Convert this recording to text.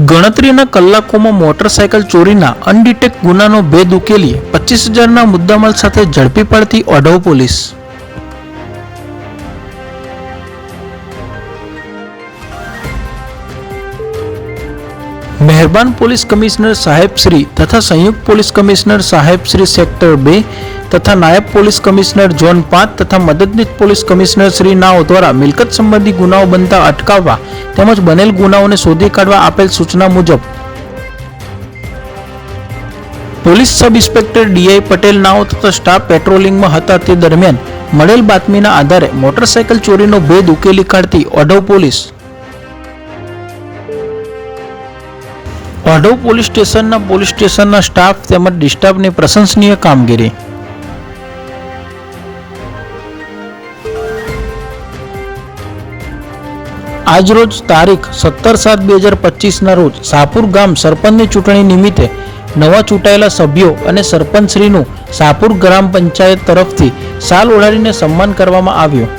ગણતરીના કલાકોમાં મોટરસાયકલ ચોરીના અનડિટેક્ટ ગુનાનો ભેદ ઉકેલી 25,000ના મુદ્દામાલ સાથે ઝડપી પાડતી ઓઢવ પોલીસ। મહેરબાન પોલીસ કમિશનર સાહેબ શ્રી તથા સંયુક્ત પોલીસ કમિશનર સાહેબ શ્રી સેક્ટર 2 તથા નાયબ પોલીસ કમિશનર ઝોન 5 તથા મદદનીશ પોલીસ કમિશનર શ્રી નાઓ દ્વારા મિલકત સંબંધી ગુનાઓ બનતા અટકાવવા તેમજ બનેલ ગુનાઓને શોધી કાઢવા આપેલ સૂચના મુજબ police sub inspector DI Patel નાઓ તથા સ્ટાફ પેટ્રોલિંગમાં હતા તે દરમિયાન મળેલ બાતમીના આધારે મોટરસાયકલ ચોરીનો ભેદ ઉકેલી કાઢતી ઓઢવ પોલીસ। ઓઢવ પોલીસ સ્ટેશનના સ્ટાફ તેમજ ડિસ્ટાફની પ્રશંસનીય કામગીરી। આજરોજ તારીખ 17/7/2025ના રોજ શાહપુર ગામ સરપંચની ચૂંટણી નિમિત્તે નવા ચૂંટાયેલા સભ્યો અને સરપંચશ્રીનું શાહપુર ગ્રામ પંચાયત તરફથી શાલ ઓઢાડીને સન્માન કરવામાં આવ્યું।